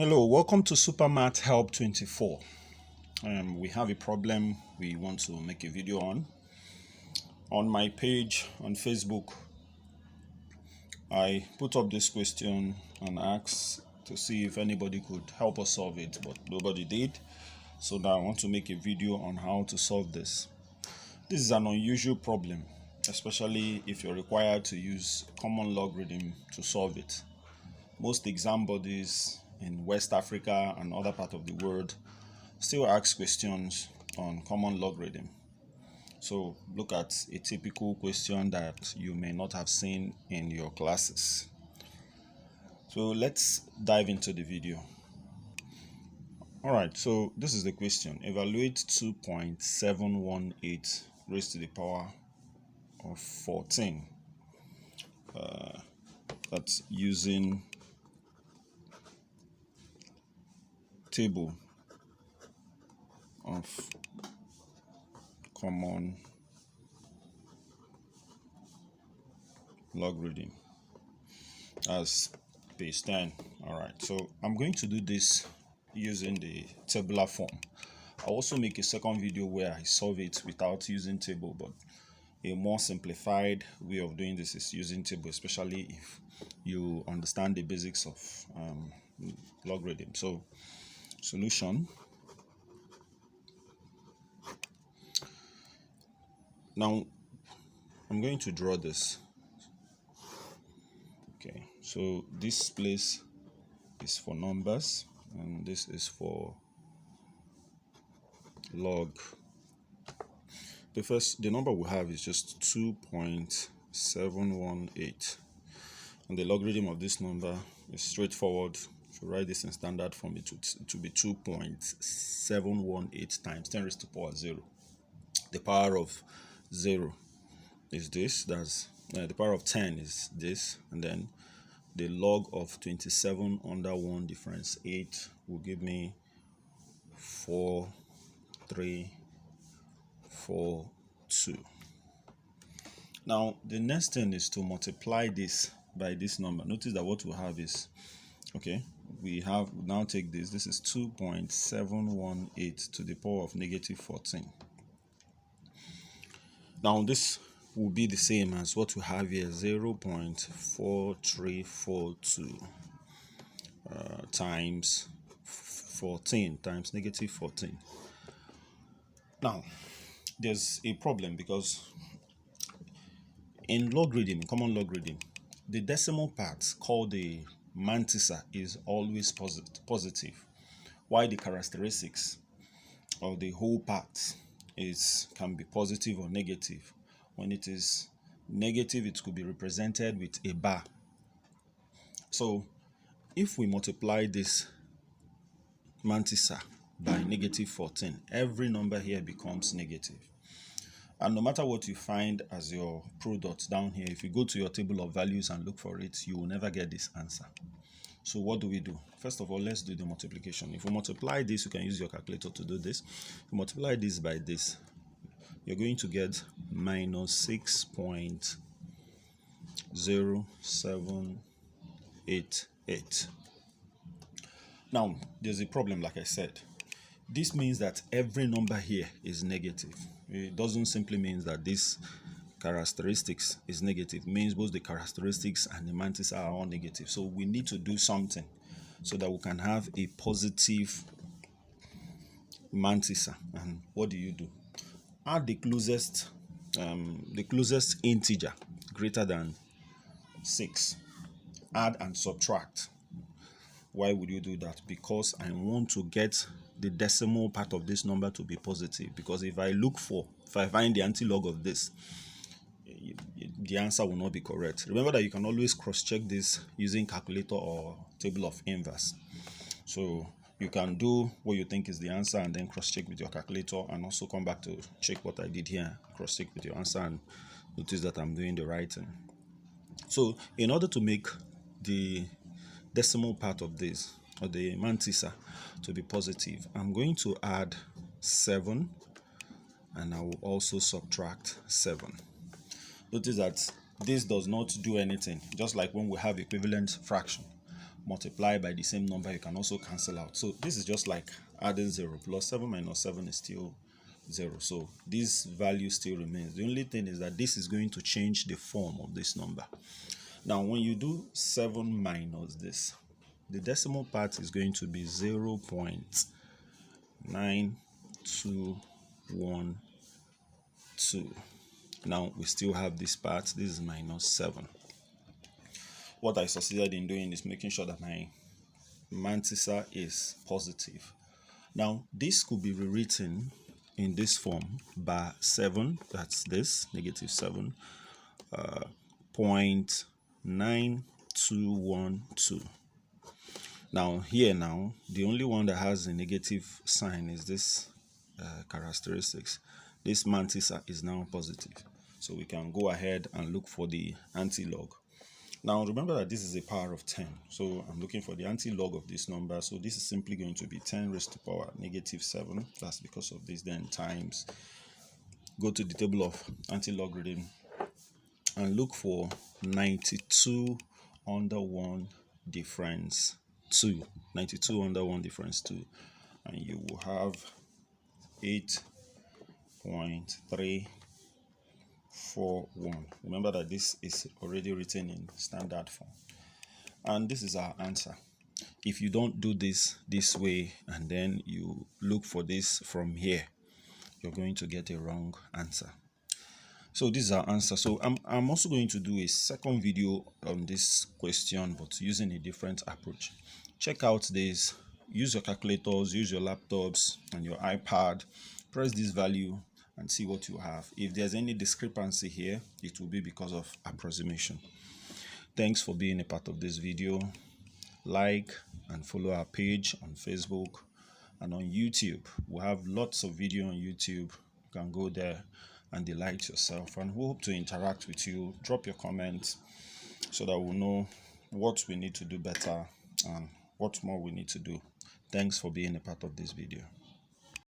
Hello, welcome to Supermath Help 24. We have a problem we want to make a video on. On my page on Facebook, I put up this question and asked to see if anybody could help us solve it, but nobody did. So now I want to make a video on how to solve this. This is an unusual problem, especially if you're required to use common logarithm to solve it. Most exam bodies in West Africa and other parts of the world still ask questions on common logarithm. So look at a typical question that you may not have seen in your classes. So let's dive into the video. Alright, so this is the question. Evaluate 2.718 raised to the power of 14. That's using table of common logarithm as base 10. Alright, so I'm going to do this using the tabular form. I'll also make a second video where I solve it without using table, but a more simplified way of doing this is using table, especially if you understand the basics of logarithm. So solution. Now I'm going to draw this. Okay, so this place is for numbers and this is for log. The number we have is just 2.718, and the logarithm of this number is straightforward. If you write this in standard form, it would be 2.718 times 10 raised to the power 0. The power of 0 is this, that's the power of 10 is this, and then the log of 27 under 1 difference 8 will give me 4.342. Now the next thing is to multiply this by this number. Notice that what we have is, okay, we now take this is 2.718 to the power of negative 14. Now this will be the same as what we have here, 0.4342 times 14 times negative 14. Now there's a problem because in logarithm, common logarithm, the decimal part called the mantissa is always positive, while the characteristics of the whole part can be positive or negative. When it is negative, it could be represented with a bar. So if we multiply this mantissa by negative 14, every number here becomes negative. And no matter what you find as your product down here, if you go to your table of values and look for it, you will never get this answer. So what do? First of all, let's do the multiplication. If we multiply this, you can use your calculator to do this. If you multiply this by this, you're going to get minus 6.0788. Now, there's a problem, like I said. This means that every number here is negative. It doesn't simply mean that this characteristics is negative. It means both the characteristics and the mantissa are all negative. So we need to do something so that we can have a positive mantissa. And what do? Add the closest integer greater than 6. Add and subtract. Why would you do that? Because I want to get the decimal part of this number to be positive. Because if I find the antilog of this, the answer will not be correct. Remember that you can always cross-check this using calculator or table of inverse. So you can do what you think is the answer and then cross-check with your calculator, and also come back to check what I did here, cross-check with your answer, and notice that I'm doing the right thing. So in order to make the decimal part of this, or the mantissa, to be positive, I'm going to add 7 and I will also subtract 7. Notice that this does not do anything, just like when we have equivalent fraction. multiply by the same number, you can also cancel out. So this is just like adding 0 plus 7 minus 7 is still 0. So this value still remains. The only thing is that this is going to change the form of this number. Now when you do 7 minus this, the decimal part is going to be 0.9212. Now we still have this part. This is minus 7. What I succeeded in doing is making sure that my mantissa is positive. Now this could be rewritten in this form by 7, that's this, negative 7, 0.9212. Now here, the only one that has a negative sign is this characteristics. This mantissa is now positive, so we can go ahead and look for the anti-log. Now remember that this is a power of 10, so I'm looking for the anti-log of this number. So this is simply going to be 10 raised to power negative 7. That's because of this. Then times, go to the table of anti-logarithm and look for 92 under 1 difference 2. 92 under 1 difference 2, and you will have 8.341. Remember that this is already written in standard form, and this is our answer. If you don't do this way and then you look for this from here, you're going to get a wrong answer. So this is our answer. So I'm also going to do a second video on this question, but using a different approach. Check out this. Use your calculators, use your laptops and your iPad. Press this value and see what you have. If there's any discrepancy here, it will be because of approximation. Thanks for being a part of this video. Like and follow our page on Facebook and on YouTube. We have lots of video on YouTube. You can go there and delight yourself, and we hope to interact with you. Drop your comments so that we'll know what we need to do better and what more we need to do. Thanks for being a part of this video.